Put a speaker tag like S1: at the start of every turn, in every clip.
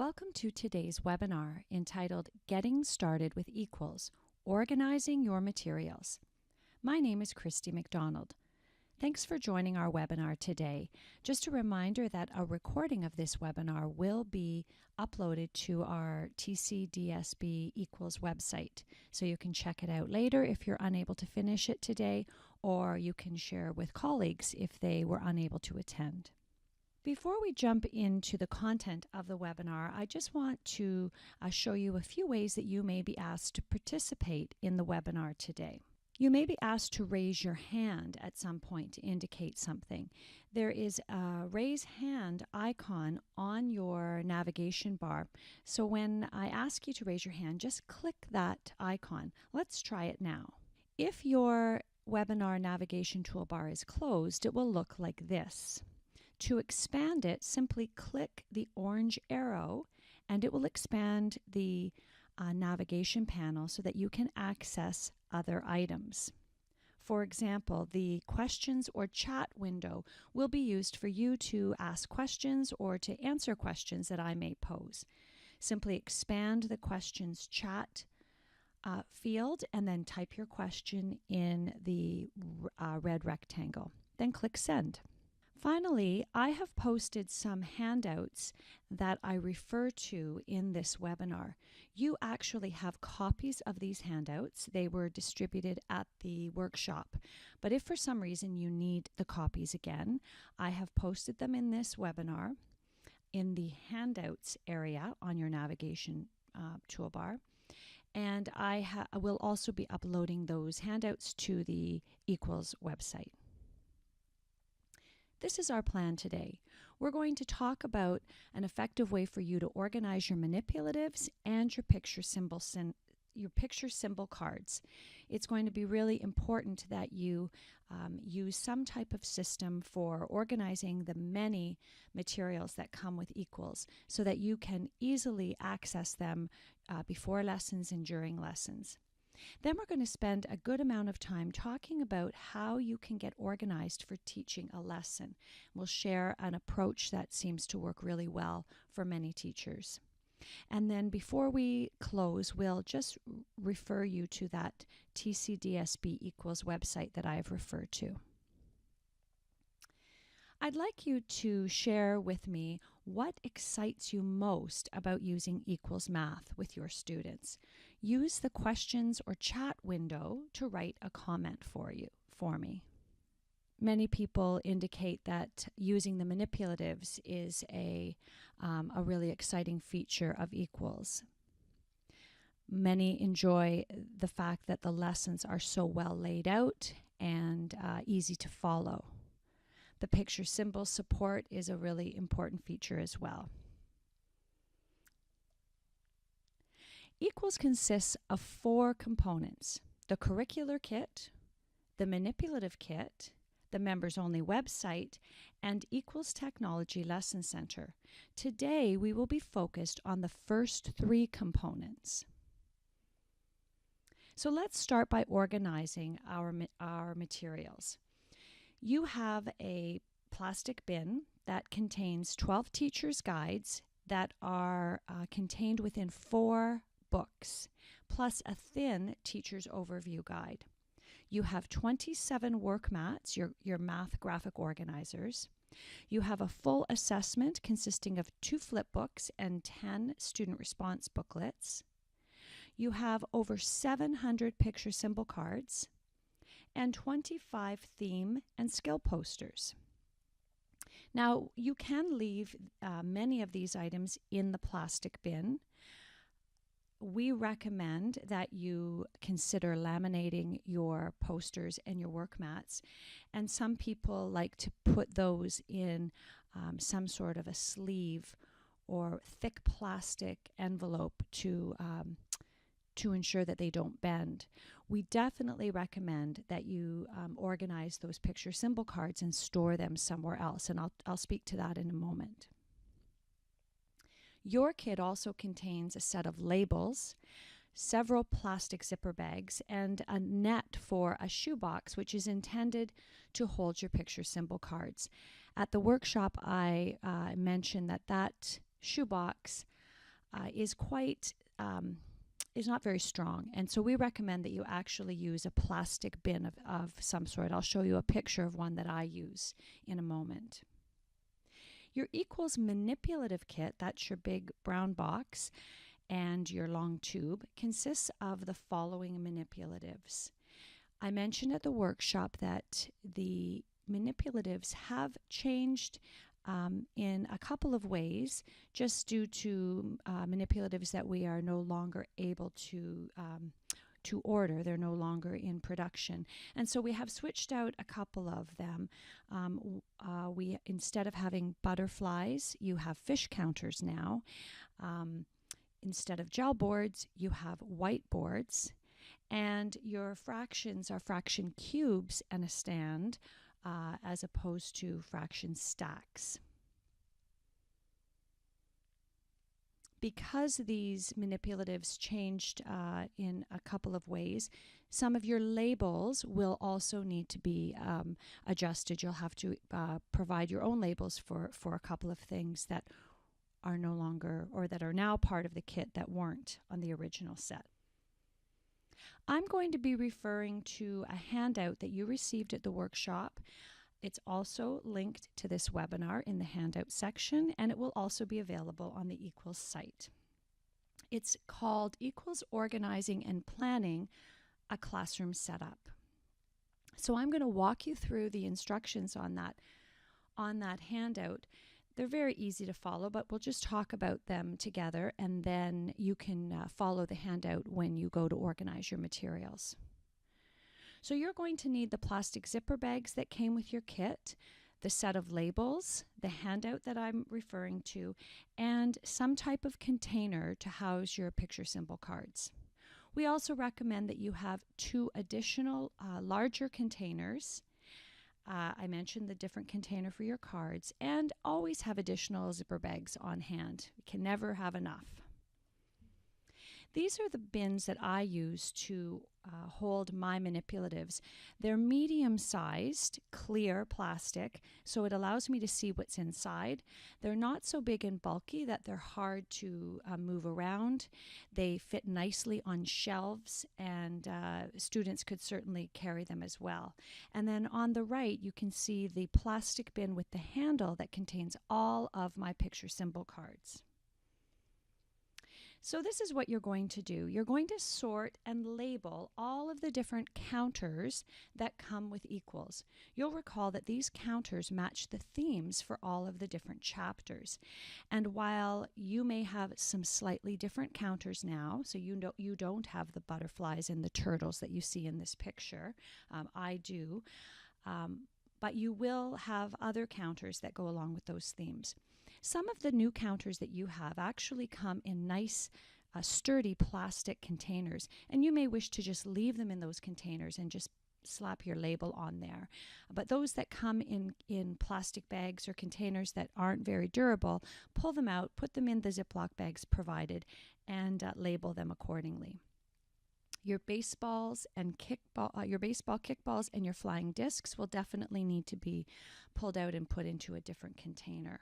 S1: Welcome to today's webinar entitled Getting Started with Equals, Organizing Your Materials. My name is Christy McDonald. Thanks for joining our webinar today. Just a reminder that a recording of this webinar will be uploaded to our TCDSB Equals website, so you can check it out later if you're unable to finish it today, or you can share with colleagues if they were unable to attend. Before we jump into the content of the webinar, I just want to show you a few ways that you may be asked to participate in the webinar today. You may be asked to raise your hand at some point to indicate something. There is a raise hand icon on your navigation bar. So when I ask you to raise your hand, just click that icon. Let's try it now. If your webinar navigation toolbar is closed, it will look like this. To expand it, simply click the orange arrow and it will expand the navigation panel so that you can access other items. For example, the questions or chat window will be used for you to ask questions or to answer questions that I may pose. Simply expand the questions chat field and then type your question in the red rectangle. Then click send. Finally, I have posted some handouts that I refer to in this webinar. You actually have copies of these handouts. They were distributed at the workshop. But if for some reason you need the copies again, I have posted them in this webinar in the handouts area on your navigation toolbar. And I will also be uploading those handouts to the Equals website. This is our plan today. We're going to talk about an effective way for you to organize your manipulatives and your picture symbol cards. It's going to be really important that you use some type of system for organizing the many materials that come with Equals so that you can easily access them before lessons and during lessons. Then we're going to spend a good amount of time talking about how you can get organized for teaching a lesson. We'll share an approach that seems to work really well for many teachers. And then before we close, we'll just refer you to that TCDSB Equals website that I have referred to. I'd like you to share with me what excites you most about using Equals Math with your students. Use the questions or chat window to write a comment for me. Many people indicate that using the manipulatives is a really exciting feature of Equals. Many enjoy the fact that the lessons are so well laid out and easy to follow. The picture symbol support is a really important feature as well. Equals consists of 4 components: the curricular kit, the manipulative kit, the members-only website, and Equals Technology Lesson Center. Today, we will be focused on the first 3 components. So let's start by organizing our materials. You have a plastic bin that contains 12 teachers' guides that are contained within 4 books, plus a thin teacher's overview guide. You have 27 work mats, your math graphic organizers. You have a full assessment consisting of 2 flip books and 10 student response booklets. You have over 700 picture symbol cards and 25 theme and skill posters. Now, you can leave many of these items in the plastic bin. We recommend that you consider laminating your posters and your work mats, and some people like to put those in some sort of a sleeve or thick plastic envelope to ensure that they don't bend. We definitely recommend that you organize those picture symbol cards and store them somewhere else, and I'll speak to that in a moment. Your kit also contains a set of labels, several plastic zipper bags, and a net for a shoebox, which is intended to hold your picture symbol cards. At the workshop, I mentioned that shoebox is not very strong. And so we recommend that you actually use a plastic bin of some sort. I'll show you a picture of one that I use in a moment. Your equals manipulative kit, that's your big brown box, and your long tube, consists of the following manipulatives. I mentioned at the workshop that the manipulatives have changed in a couple of ways, just due to manipulatives that we are no longer able to order. They're no longer in production. And so we have switched out a couple of them. We, instead of having butterflies, you have fish counters now. Instead of gel boards, you have whiteboards. And your fractions are fraction cubes and a stand, as opposed to fraction stacks. Because these manipulatives changed in a couple of ways, some of your labels will also need to be adjusted. You'll have to provide your own labels for a couple of things that are no longer, or that are now part of the kit that weren't on the original set. I'm going to be referring to a handout that you received at the workshop. It's also linked to this webinar in the handout section, and it will also be available on the Equals site. It's called Equals Organizing and Planning a Classroom Setup. So I'm going to walk you through the instructions on that handout. They're very easy to follow, but we'll just talk about them together, and then you can follow the handout when you go to organize your materials. So you're going to need the plastic zipper bags that came with your kit, the set of labels, the handout that I'm referring to, and some type of container to house your picture symbol cards. We also recommend that you have 2 additional larger containers. I mentioned the different container for your cards, and always have additional zipper bags on hand. You can never have enough. These are the bins that I use to hold my manipulatives. They're medium-sized, clear plastic, so it allows me to see what's inside. They're not so big and bulky that they're hard to move around. They fit nicely on shelves, and students could certainly carry them as well. And then on the right, you can see the plastic bin with the handle that contains all of my picture symbol cards. So this is what you're going to do. You're going to sort and label all of the different counters that come with Equals. You'll recall that these counters match the themes for all of the different chapters. And while you may have some slightly different counters now, so you don't have the butterflies and the turtles that you see in this picture, I do, but you will have other counters that go along with those themes. Some of the new counters that you have actually come in nice, sturdy plastic containers, and you may wish to just leave them in those containers and just slap your label on there. But those that come in plastic bags or containers that aren't very durable, pull them out, put them in the Ziploc bags provided, and label them accordingly. Your baseballs and your baseball kickballs and your flying discs will definitely need to be pulled out and put into a different container.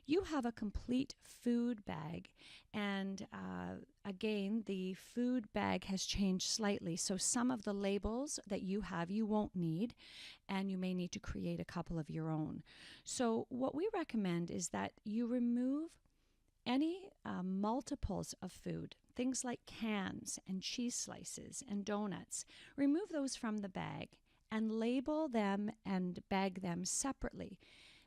S1: You have a complete food bag, and again, the food bag has changed slightly, so some of the labels that you have you won't need, and you may need to create a couple of your own. So what we recommend is that you remove any multiples of food, things like cans and cheese slices and donuts. Remove those from the bag and label them and bag them separately.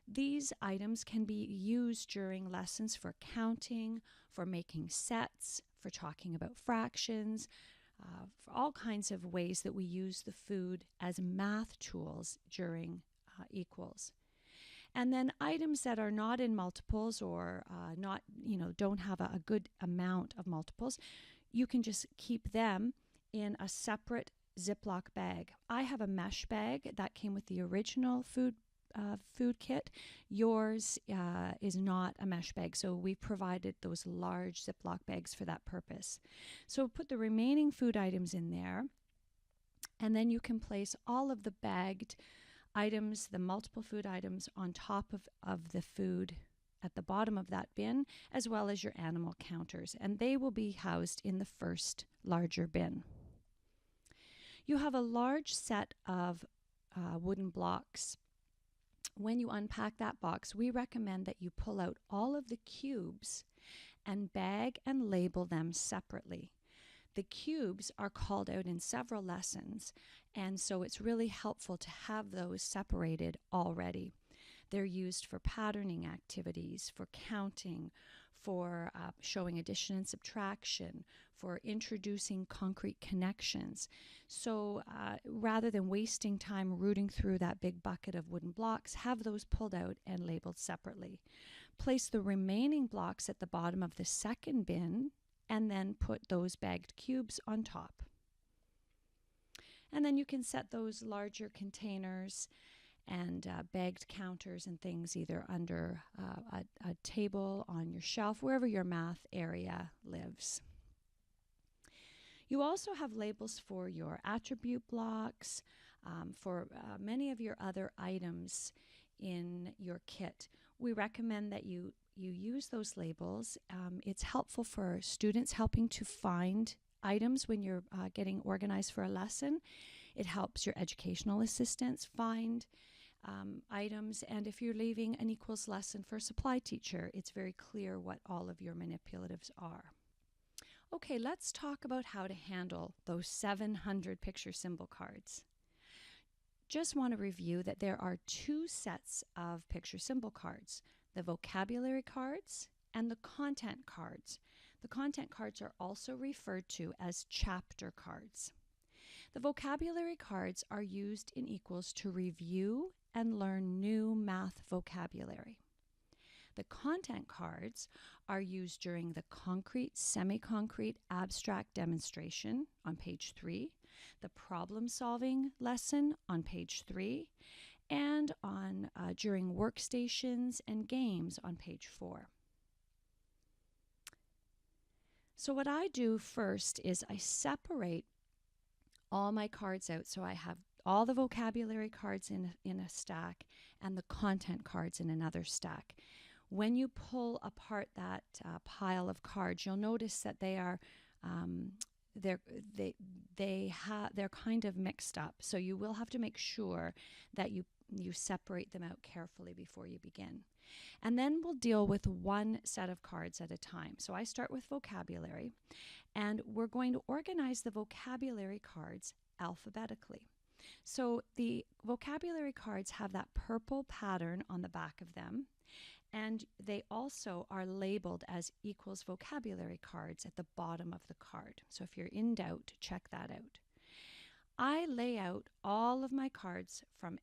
S1: These items can be used during lessons for counting, for making sets, for talking about fractions, for all kinds of ways that we use the food as math tools during Equals. And then items that are not in multiples or don't have a good amount of multiples, you can just keep them in a separate Ziploc bag. I have a mesh bag that came with the original food kit. Yours is not a mesh bag, so we provided those large Ziploc bags for that purpose. So put the remaining food items in there, and then you can place all of the bagged items, the multiple food items, on top of the food at the bottom of that bin, as well as your animal counters, and they will be housed in the first larger bin. You have a large set of wooden blocks. When you unpack that box, we recommend that you pull out all of the cubes and bag and label them separately. The cubes are called out in several lessons, and so it's really helpful to have those separated already. They're used for patterning activities, for counting, for showing addition and subtraction, for introducing concrete connections. So rather than wasting time rooting through that big bucket of wooden blocks, have those pulled out and labeled separately. Place the remaining blocks at the bottom of the second bin, and then put those bagged cubes on top. And then you can set those larger containers and bagged counters and things either under a table, on your shelf, wherever your math area lives. You also have labels for your attribute blocks, for many of your other items in your kit. We recommend that you use those labels. It's helpful for students helping to find items when you're getting organized for a lesson. It helps your educational assistants find items, and if you're leaving an equals lesson for a supply teacher, it's very clear what all of your manipulatives are. Okay, let's talk about how to handle those 700 picture symbol cards. Just want to review that there are two sets of picture symbol cards: the vocabulary cards and the content cards. The content cards are also referred to as chapter cards. The vocabulary cards are used in equals to review and learn new math vocabulary. The content cards are used during the concrete, semi-concrete, abstract demonstration on page 3, the problem-solving lesson on page 3, and on during workstations and games on page 4. So what I do first is I separate all my cards out. So I have all the vocabulary cards in a stack and the content cards in another stack. When you pull apart that pile of cards, you'll notice that they are they're kind of mixed up. So you will have to make sure that you separate them out carefully before you begin. And then we'll deal with one set of cards at a time. So I start with vocabulary, and we're going to organize the vocabulary cards alphabetically. So the vocabulary cards have that purple pattern on the back of them, and they also are labeled as equals vocabulary cards at the bottom of the card. So if you're in doubt, check that out. I lay out all of my cards from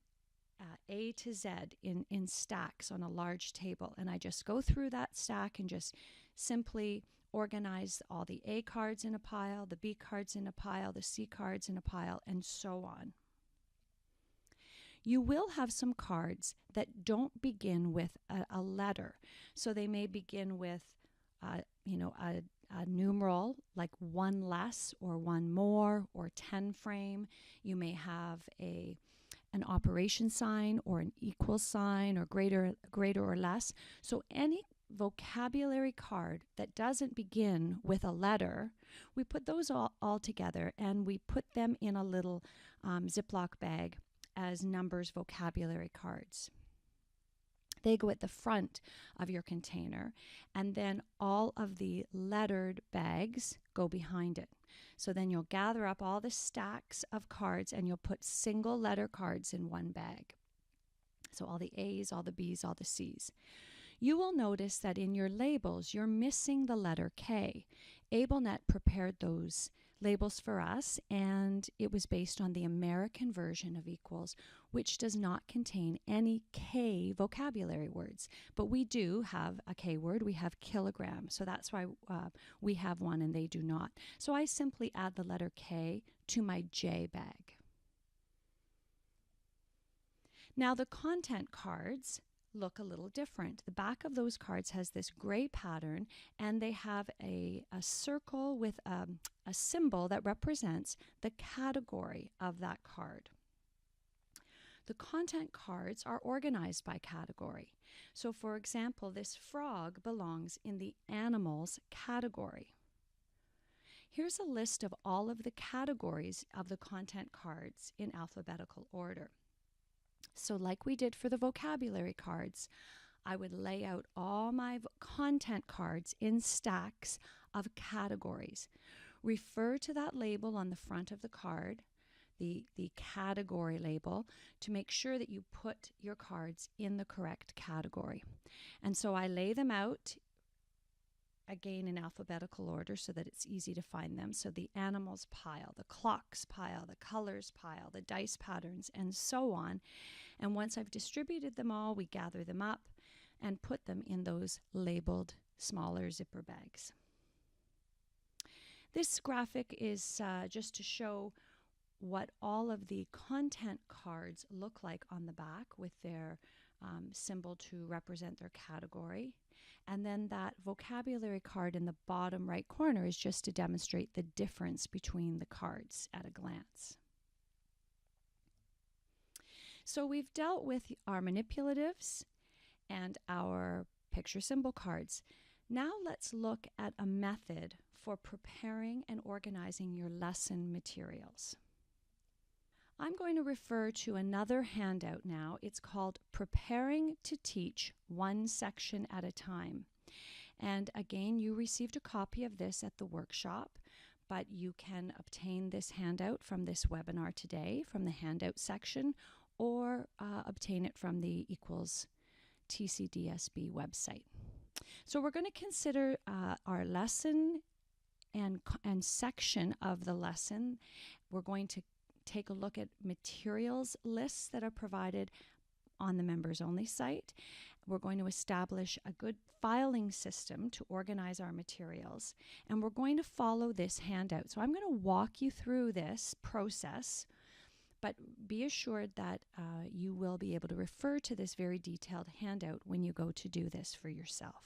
S1: A to Z in stacks on a large table, and I just go through that stack and just simply organize all the A cards in a pile, the B cards in a pile, the C cards in a pile, and so on. You will have some cards that don't begin with a letter. So they may begin with, a numeral like 1 less or 1 more or 10 frame. You may have an operation sign or an equal sign or greater or less. So any vocabulary card that doesn't begin with a letter, we put those all together and we put them in a little Ziploc bag as numbers vocabulary cards. They go at the front of your container, and then all of the lettered bags go behind it. So then you'll gather up all the stacks of cards and you'll put single letter cards in one bag. So all the A's, all the B's, all the C's. You will notice that in your labels, you're missing the letter K. AbleNet prepared those labels for us, and it was based on the American version of equals, which does not contain any K vocabulary words. But we do have a K word. We have kilogram, so that's why we have one and they do not. So I simply add the letter K to my J bag. Now the content cards look a little different. The back of those cards has this gray pattern, and they have a circle with a symbol that represents the category of that card. The content cards are organized by category. So for example, this frog belongs in the animals category. Here's a list of all of the categories of the content cards in alphabetical order. So like we did for the vocabulary cards, I would lay out all my content cards in stacks of categories. Refer to that label on the front of the card, the category label, to make sure that you put your cards in the correct category. And so I lay them out again in alphabetical order so that it's easy to find them. So the animals pile, the clocks pile, the colors pile, the dice patterns, and so on. And once I've distributed them all, we gather them up and put them in those labeled smaller zipper bags. This graphic is just to show what all of the content cards look like on the back with their symbol to represent their category. And then that vocabulary card in the bottom right corner is just to demonstrate the difference between the cards at a glance. So we've dealt with our manipulatives and our picture symbol cards. Now let's look at a method for preparing and organizing your lesson materials. I'm going to refer to another handout now. It's called Preparing to Teach One Section at a Time. And again, you received a copy of this at the workshop, but you can obtain this handout from this webinar today, from the handout section, or obtain it from the Equals TCDSB website. So we're going to consider our lesson and section of the lesson. We're going to take a look at materials lists that are provided on the members only site. We're going to establish a good filing system to organize our materials, and we're going to follow this handout. So I'm going to walk you through this process, but be assured that you will be able to refer to this very detailed handout when you go to do this for yourself.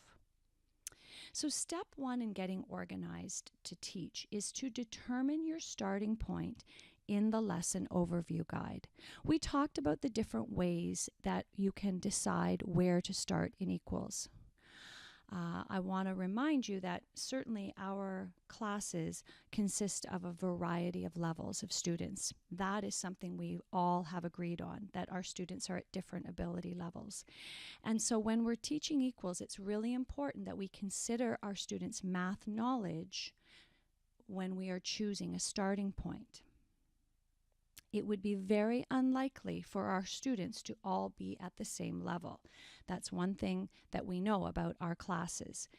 S1: So step one in getting organized to teach is to determine your starting point in the lesson overview guide. We talked about the different ways that you can decide where to start in Equals. I want to remind you that certainly our classes consist of a variety of levels of students. That is something we all have agreed on, that our students are at different ability levels. And so when we're teaching Equals, it's really important that we consider our students' math knowledge when we are choosing a starting point. It would be very unlikely for our students to all be at the same level. That's one thing that we know about our classes.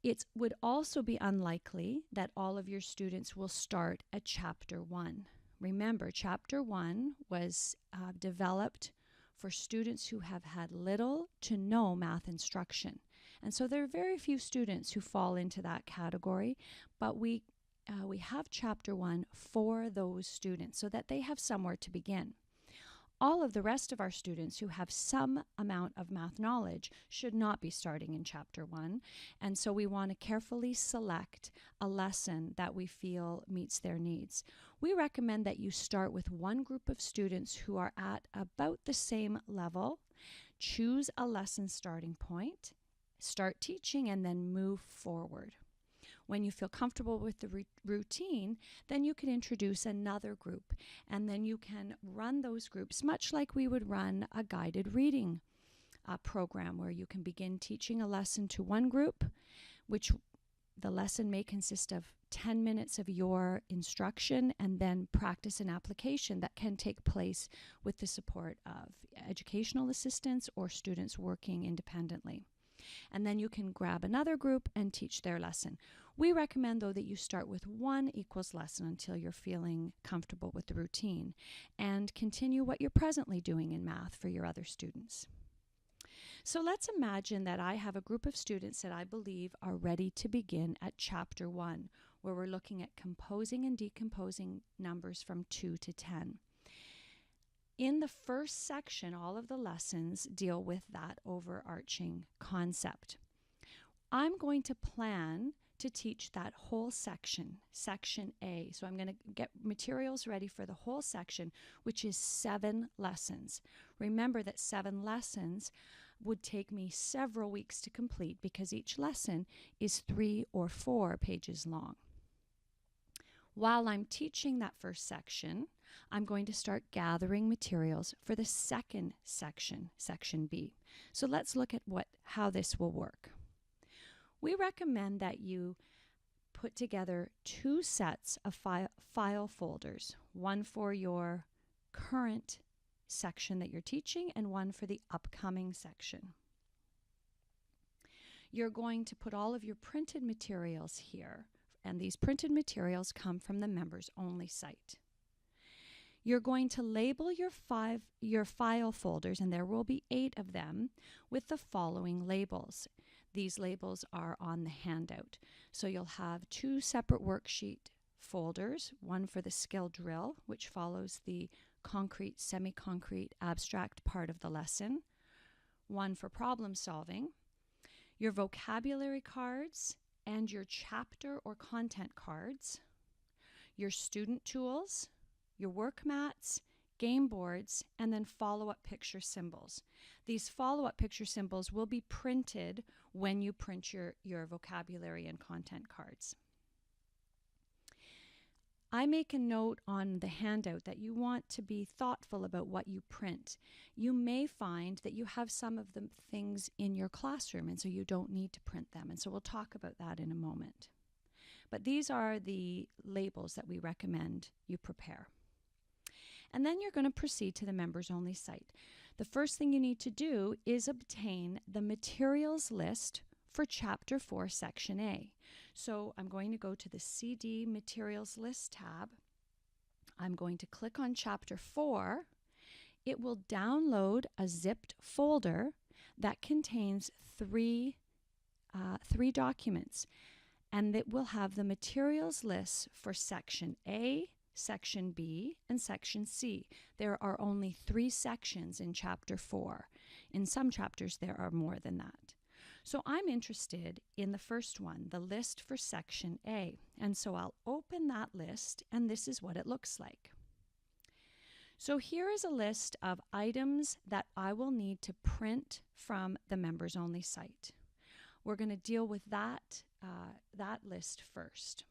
S1: It would also be unlikely that all of your students will start at Chapter 1. Remember, Chapter 1 was developed for students who have had little to no math instruction. And so there are very few students who fall into that category, but we have Chapter 1 for those students so that they have somewhere to begin. All of the rest of our students who have some amount of math knowledge should not be starting in Chapter 1, and so we want to carefully select a lesson that we feel meets their needs. We recommend that you start with one group of students who are at about the same level, choose a lesson starting point, start teaching, and then move forward. When you feel comfortable with the routine, then you can introduce another group, and then you can run those groups much like we would run a guided reading program, where you can begin teaching a lesson to one group, which the lesson may consist of 10 minutes of your instruction, and then practice and application that can take place with the support of educational assistants or students working independently. And then you can grab another group and teach their lesson. We recommend, though, that you start with one Equals lesson until you're feeling comfortable with the routine, and continue what you're presently doing in math for your other students. So let's imagine that I have a group of students that I believe are ready to begin at Chapter 1, where we're looking at composing and decomposing numbers from 2 to 10. In the first section, all of the lessons deal with that overarching concept. I'm going to plan to teach that whole section, section A. So I'm going to get materials ready for the whole section, which is 7 lessons. Remember that 7 lessons would take me several weeks to complete because each lesson is 3 or 4 pages long. While I'm teaching that first section, I'm going to start gathering materials for the second section, section B. So let's look at how this will work. We recommend that you put together 2 sets of file folders, one for your current section that you're teaching and one for the upcoming section. You're going to put all of your printed materials here, and these printed materials come from the members only site. You're going to label your file folders, and there will be 8 of them, with the following labels. These labels are on the handout. So you'll have 2 separate worksheet folders, one for the skill drill, which follows the concrete, semi-concrete, abstract part of the lesson, one for problem solving, your vocabulary cards, and your chapter or content cards, your student tools, your work mats, game boards, and then follow-up picture symbols. These follow-up picture symbols will be printed when you print your vocabulary and content cards. I make a note on the handout that you want to be thoughtful about what you print. You may find that you have some of the things in your classroom, and so you don't need to print them. And so we'll talk about that in a moment. But these are the labels that we recommend you prepare. And then you're going to proceed to the members only site. The first thing you need to do is obtain the materials list for Chapter 4, Section A. So I'm going to go to the CD Materials List tab. I'm going to click on Chapter 4. It will download a zipped folder that contains three documents, and it will have the materials list for Section A, Section B, and Section C. There are only 3 sections in Chapter 4. In some chapters, there are more than that. So I'm interested in the first one, the list for Section A. And so I'll open that list, and this is what it looks like. So here is a list of items that I will need to print from the members only site. We're going to deal with that list first.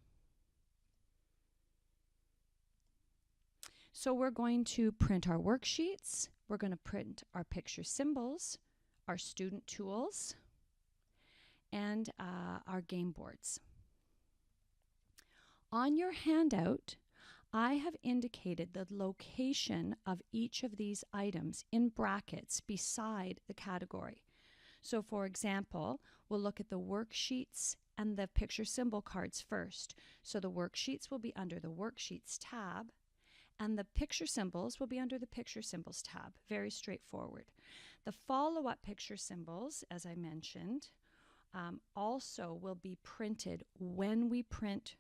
S1: So we're going to print our worksheets, we're going to print our picture symbols, our student tools, and our game boards. On your handout, I have indicated the location of each of these items in brackets beside the category. So for example, we'll look at the worksheets and the picture symbol cards first. So the worksheets will be under the Worksheets tab, and the picture symbols will be under the Picture Symbols tab. Very straightforward. The follow-up picture symbols, as I mentioned, also will be printed when we print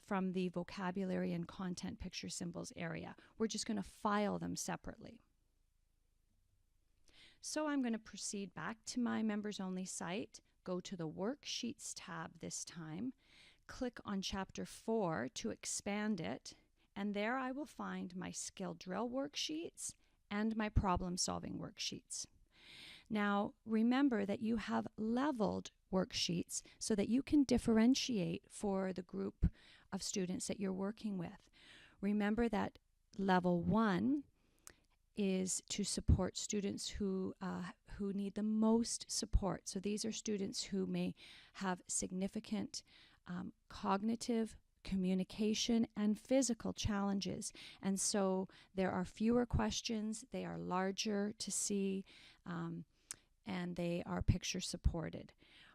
S1: from the vocabulary and content picture symbols area. We're just going to file them separately. So I'm going to proceed back to my members only site, go to the Worksheets tab this time, click on Chapter 4 to expand it, and there I will find my skill drill worksheets and my problem solving worksheets. Now remember that you have leveled worksheets so that you can differentiate for the group of students that you're working with. Remember that level 1 is to support students who need the most support. So these are students who may have significant cognitive, communication, and physical challenges. And so there are fewer questions, they are larger to see, and they are picture supported.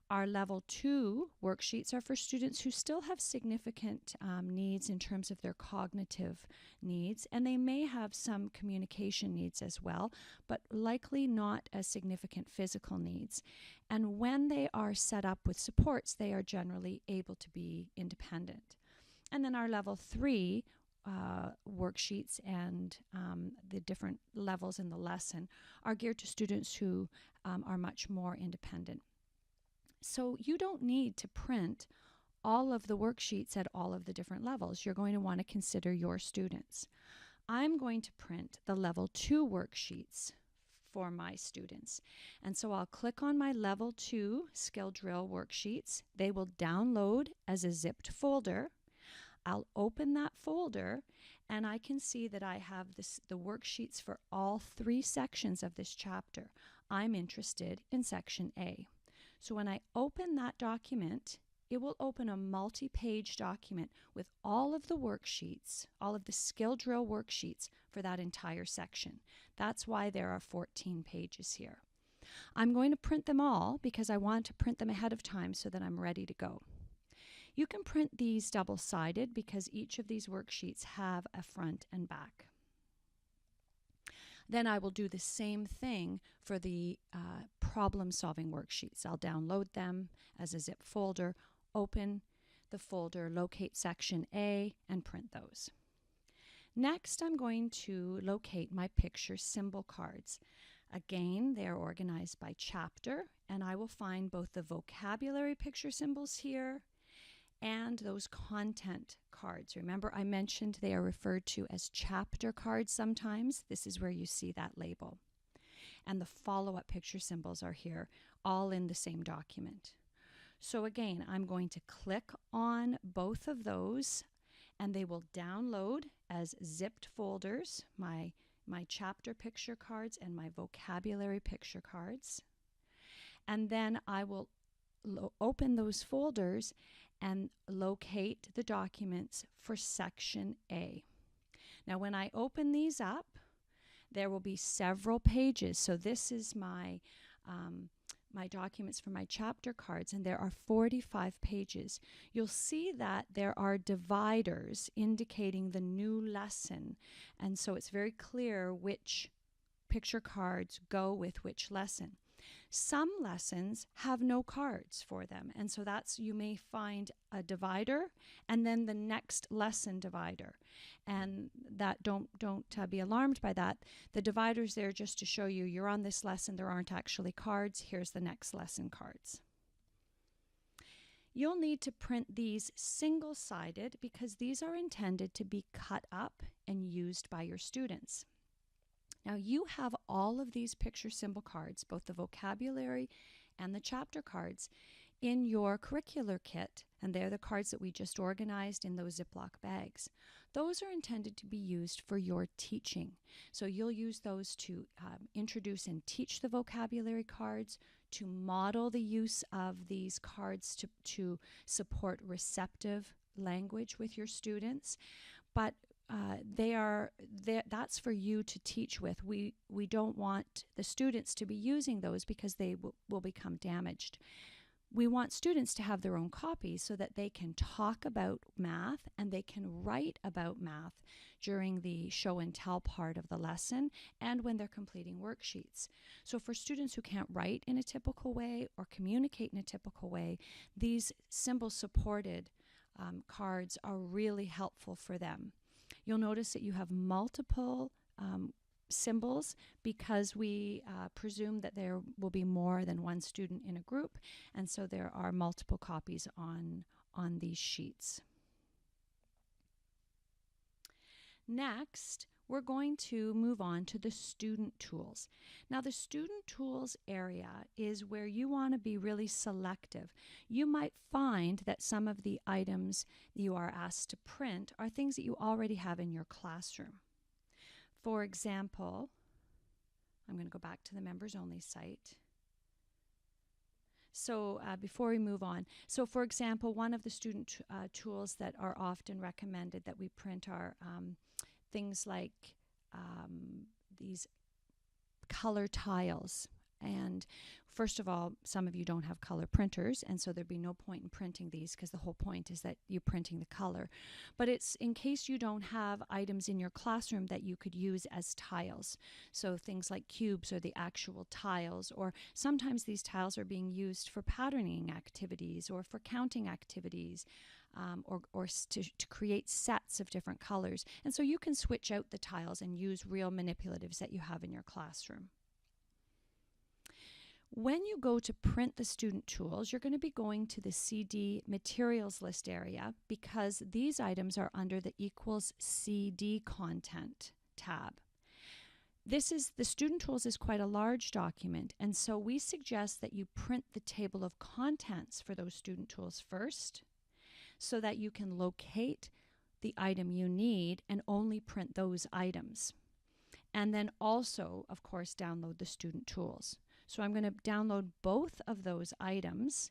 S1: Our level 2 worksheets are for students who still have significant needs in terms of their cognitive needs, and they may have some communication needs as well, but likely not as significant physical needs. And when they are set up with supports, they are generally able to be independent. And then our level 3 worksheets and the different levels in the lesson are geared to students who are much more independent. So you don't need to print all of the worksheets at all of the different levels. You're going to want to consider your students. I'm going to print the level 2 worksheets for my students. And so I'll click on my level 2 skill drill worksheets. They will download as a zipped folder. I'll open that folder and I can see that I have the worksheets for all 3 sections of this chapter. I'm interested in section A. So when I open that document, it will open a multi-page document with all of the worksheets, all of the skill drill worksheets for that entire section. That's why there are 14 pages here. I'm going to print them all because I want to print them ahead of time so that I'm ready to go. You can print these double-sided because each of these worksheets have a front and back. Then I will do the same thing for the problem-solving worksheets. I'll download them as a zip folder, open the folder, locate section A, and print those. Next, I'm going to locate my picture symbol cards. Again, they are organized by chapter, and I will find both the vocabulary picture symbols here and those content cards. Remember, I mentioned they are referred to as chapter cards sometimes. This is where you see that label. And the follow-up picture symbols are here, all in the same document. So again, I'm going to click on both of those, and they will download as zipped folders, my chapter picture cards and my vocabulary picture cards. And then I will open those folders and locate the documents for section A. Now when I open these up, there will be several pages. So this is my documents for my chapter cards, and there are 45 pages. You'll see that there are dividers indicating the new lesson, and so it's very clear which picture cards go with which lesson. Some lessons have no cards for them, and so you may find a divider and then the next lesson divider, and that don't be alarmed by that. The divider's there just to show you you're on this lesson. There aren't actually cards. Here's the next lesson cards. You'll need to print these single-sided because these are intended to be cut up and used by your students. Now you have all of these picture symbol cards, both the vocabulary and the chapter cards, in your curricular kit, and they're the cards that we just organized in those Ziploc bags. Those are intended to be used for your teaching. So you'll use those to introduce and teach the vocabulary cards, to model the use of these cards to support receptive language with your students. But that's for you to teach with. We don't want the students to be using those because they will become damaged. We want students to have their own copies so that they can talk about math and they can write about math during the show and tell part of the lesson and when they're completing worksheets. So for students who can't write in a typical way or communicate in a typical way, these symbol-supported cards are really helpful for them. You'll notice that you have multiple symbols because we presume that there will be more than one student in a group, and so there are multiple copies on these sheets. Next, we're going to move on to the student tools. Now, the student tools area is where you want to be really selective. You might find that some of the items you are asked to print are things that you already have in your classroom. For example, I'm going to go back to the members only site. So before we move on, so for example, one of the student tools that are often recommended that we print are things like these color tiles. And first of all, some of you don't have color printers, and so there'd be no point in printing these because the whole point is that you're printing the color. But it's in case you don't have items in your classroom that you could use as tiles. So things like cubes or the actual tiles, or sometimes these tiles are being used for patterning activities or for counting activities. Or to create sets of different colors. And so you can switch out the tiles and use real manipulatives that you have in your classroom. When you go to print the student tools, you're going to be going to the CD materials list area because these items are under the equals CD content tab. The student tools is quite a large document, and so we suggest that you print the table of contents for those student tools first so that you can locate the item you need and only print those items. And then also, of course, download the student tools. So I'm going to download both of those items.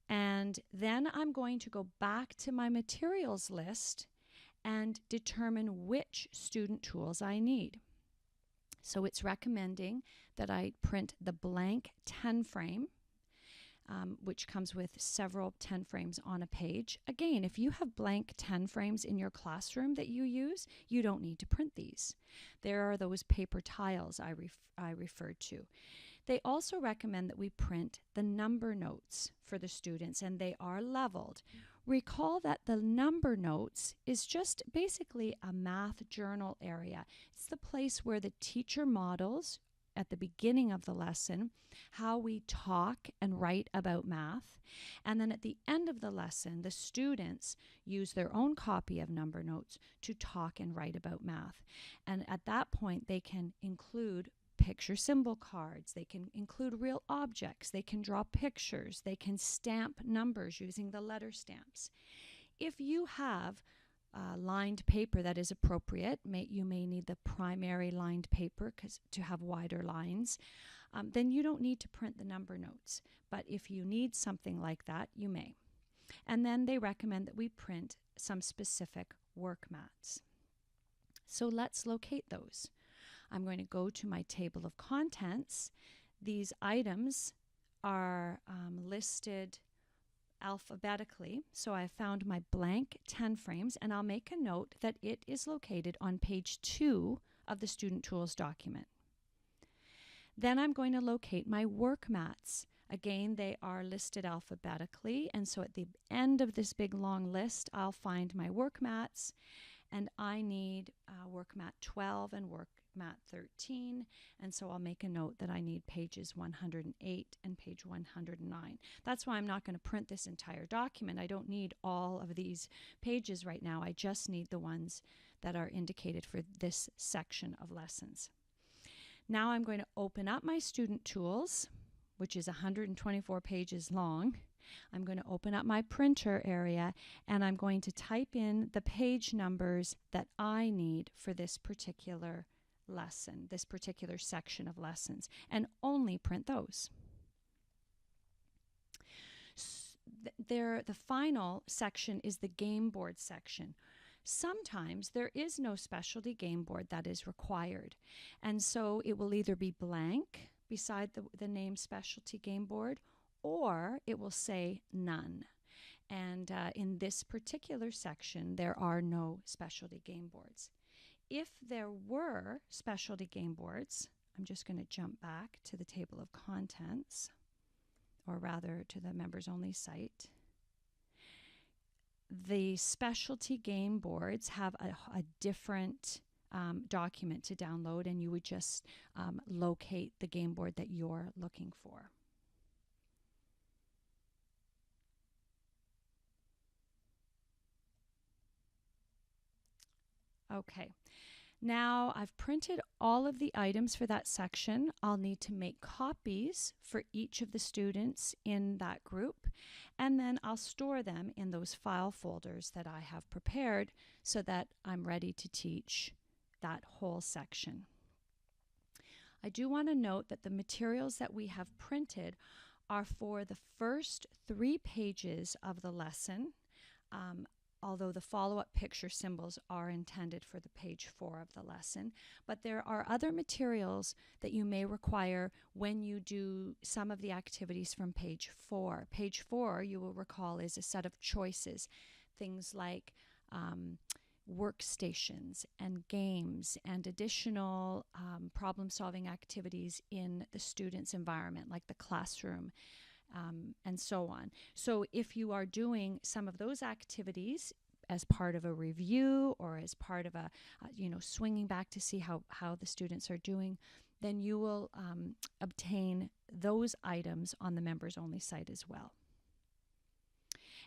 S1: And then I'm going to go back to my materials list and determine which student tools I need. So it's recommending that I print the blank 10 frame, which comes with several 10 frames on a page. Again, if you have blank 10 frames in your classroom that you use, you don't need to print these. There are those paper tiles I referred to. They also recommend that we print the number notes for the students, and they are leveled. Recall that the number notes is just basically a math journal area. It's the place where the teacher models at the beginning of the lesson how we talk and write about math. And then at the end of the lesson, the students use their own copy of number notes to talk and write about math. And at that point, they can include picture symbol cards, they can include real objects, they can draw pictures, they can stamp numbers using the letter stamps. If you have lined paper that is appropriate, you may need the primary lined paper to have wider lines, then you don't need to print the number notes. But if you need something like that, you may. And then they recommend that we print some specific work mats. So let's locate those. I'm going to go to my table of contents. These items are listed alphabetically. So I found my blank 10 frames, and I'll make a note that it is located on page 2 of the Student Tools document. Then I'm going to locate my work mats. Again, they are listed alphabetically, and so at the end of this big long list, I'll find my work mats, and I need work mat 12 and work mat 13, and so I'll make a note that I need pages 108 and page 109. That's why I'm not going to print this entire document. I don't need all of these pages right now. I just need the ones that are indicated for this section of lessons. Now I'm going to open up my student tools, which is 124 pages long. I'm going to open up my printer area, and I'm going to type in the page numbers that I need for this particular lesson, this particular section of lessons, and only print those. The final section is the game board section. Sometimes there is no specialty game board that is required, and so it will either be blank beside the name specialty game board, or it will say none. And in this particular section, there are no specialty game boards. If there were specialty game boards, I'm just going to jump back to the table of contents, or rather to the members only site. The specialty game boards have a different document to download, and you would just locate the game board that you're looking for. Okay. Now I've printed all of the items for that section. I'll need to make copies for each of the students in that group, and then I'll store them in those file folders that I have prepared so that I'm ready to teach that whole section. I do want to note that the materials that we have printed are for the first 3 pages of the lesson, although the follow-up picture symbols are intended for the page 4 of the lesson. But there are other materials that you may require when you do some of the activities from page 4. Page 4, you will recall, is a set of choices, things like workstations and games and additional problem-solving activities in the student's environment, like the classroom, and so on. So if you are doing some of those activities as part of a review or as part of a, swinging back to see how the students are doing, then you will obtain those items on the members only site as well.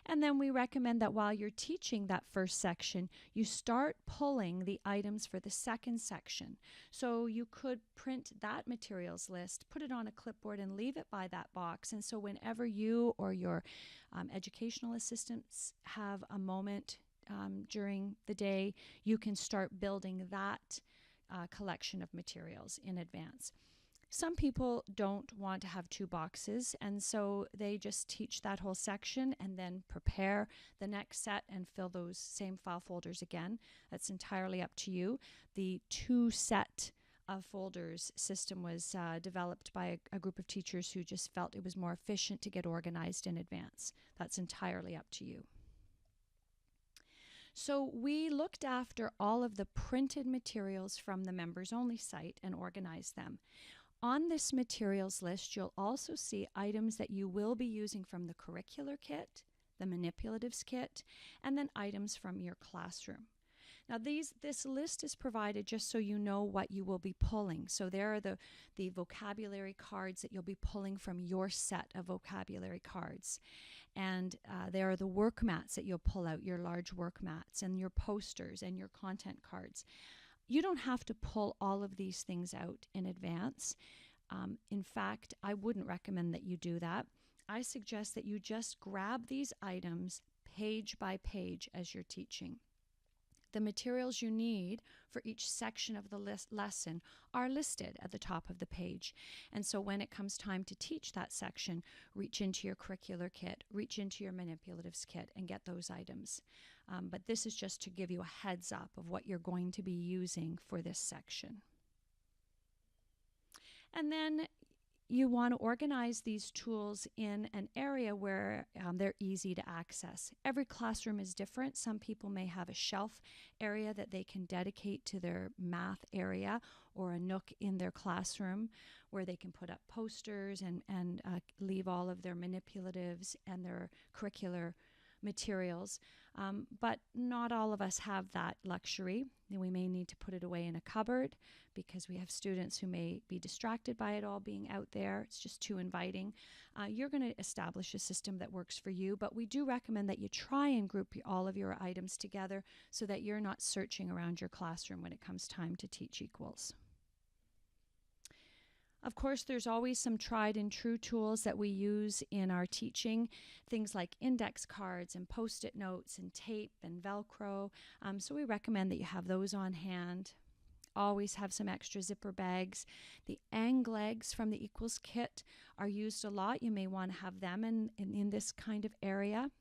S1: And then we recommend that while you're teaching that first section, you start pulling the items for the second section. So you could print that materials list, put it on a clipboard, and leave it by that box. And so whenever you or your educational assistants have a moment during the day, you can start building that collection of materials in advance. Some people don't want to have two boxes, and so they just teach that whole section and then prepare the next set and fill those same file folders again. That's entirely up to you. The two set of folders system was developed by a group of teachers who just felt it was more efficient to get organized in advance. That's entirely up to you. So we looked after all of the printed materials from the members only site and organized them. On this materials list, you'll also see items that you will be using from the curricular kit, the manipulatives kit, and then items from your classroom. Now this list is provided just so you know what you will be pulling. So there are the vocabulary cards that you'll be pulling from your set of vocabulary cards. And there are the work mats that you'll pull out, your large work mats, and your posters and your content cards. You don't have to pull all of these things out in advance. In fact, I wouldn't recommend that you do that. I suggest that you just grab these items page by page as you're teaching. The materials you need for each section of the lesson are listed at the top of the page. And so when it comes time to teach that section, reach into your curricular kit, reach into your manipulatives kit, and get those items. But this is just to give you a heads up of what you're going to be using for this section. And then you want to organize these tools in an area where they're easy to access. Every classroom is different. Some people may have a shelf area that they can dedicate to their math area, or a nook in their classroom where they can put up posters and leave all of their manipulatives and their curricular materials. But not all of us have that luxury. We may need to put it away in a cupboard because we have students who may be distracted by it all being out there. It's just too inviting. You're going to establish a system that works for you, but we do recommend that you try and group all of your items together so that you're not searching around your classroom when it comes time to teach equals. Of course, there's always some tried and true tools that we use in our teaching, things like index cards and post-it notes and tape and Velcro. So we recommend that you have those on hand. Always have some extra zipper bags. The anglegs from the equals kit are used a lot. You may want to have them in this kind of area.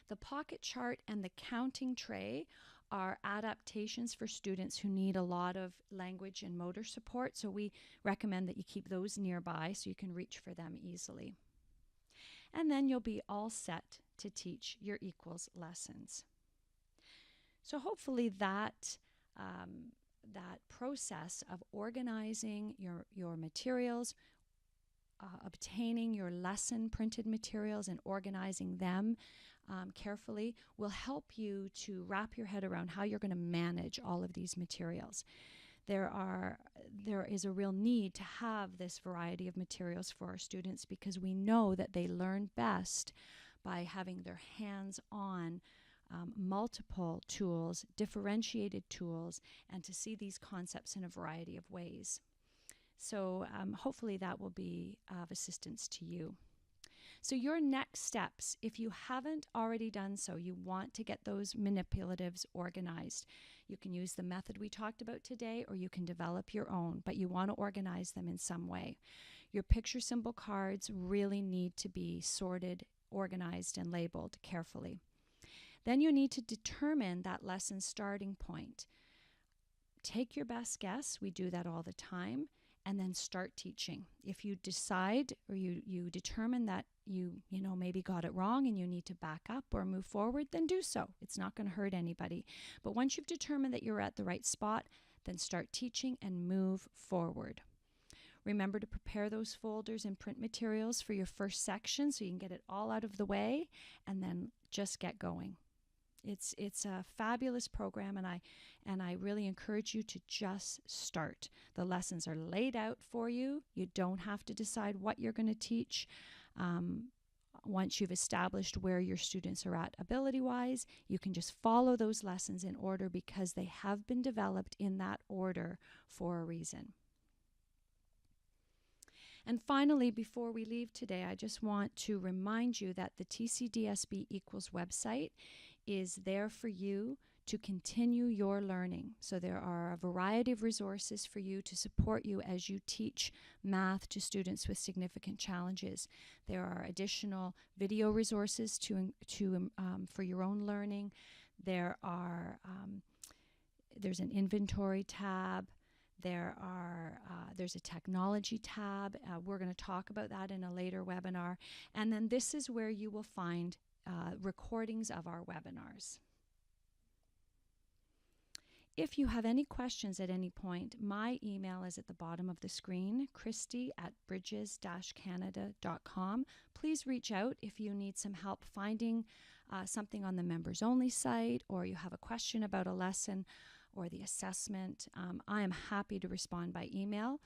S1: The pocket chart and the counting tray are adaptations for students who need a lot of language and motor support. So we recommend that you keep those nearby so you can reach for them easily. And then you'll be all set to teach your equals lessons. So hopefully that process of organizing your materials, obtaining your lesson printed materials and organizing them carefully will help you to wrap your head around how you're going to manage all of these materials. There is a real need to have this variety of materials for our students because we know that they learn best by having their hands on multiple tools, differentiated tools, and to see these concepts in a variety of ways. So hopefully that will be of assistance to you. So your next steps, if you haven't already done so, you want to get those manipulatives organized. You can use the method we talked about today, or you can develop your own, but you want to organize them in some way. Your picture symbol cards really need to be sorted, organized, and labeled carefully. Then you need to determine that lesson starting point. Take your best guess. We do that all the time. And then start teaching. If you decide or you determine that you maybe got it wrong and you need to back up or move forward, then do so. It's not going to hurt anybody. But once you've determined that you're at the right spot, then start teaching and move forward. Remember to prepare those folders and print materials for your first section so you can get it all out of the way and then just get going. It's a fabulous program, and I really encourage you to just start. The lessons are laid out for you. You don't have to decide what you're going to teach. Once you've established where your students are at ability-wise, you can just follow those lessons in order because they have been developed in that order for a reason. And finally, before we leave today, I just want to remind you that the TCDSB Equals website is there for you to continue your learning. So there are a variety of resources for you to support you as you teach math to students with significant challenges. There are additional video resources for your own learning. There's an inventory tab. There's a technology tab. We're going to talk about that in a later webinar. And then this is where you will find recordings of our webinars. If you have any questions at any point, my email is at the bottom of the screen, christy@bridges-canada.com. Please reach out if you need some help finding something on the members only site, or you have a question about a lesson or the assessment. I am happy to respond by email.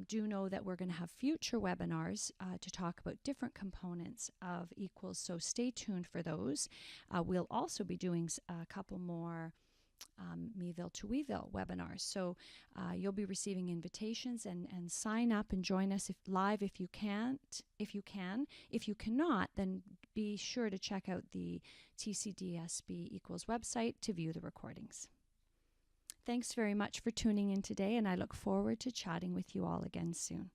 S1: Do know that we're going to have future webinars to talk about different components of equals, so stay tuned for those. We'll also be doing a couple more Meville to Weeville webinars. So you'll be receiving invitations and sign up and join us live if you can. If you cannot, then be sure to check out the TCDSB Equals website to view the recordings. Thanks very much for tuning in today, and I look forward to chatting with you all again soon.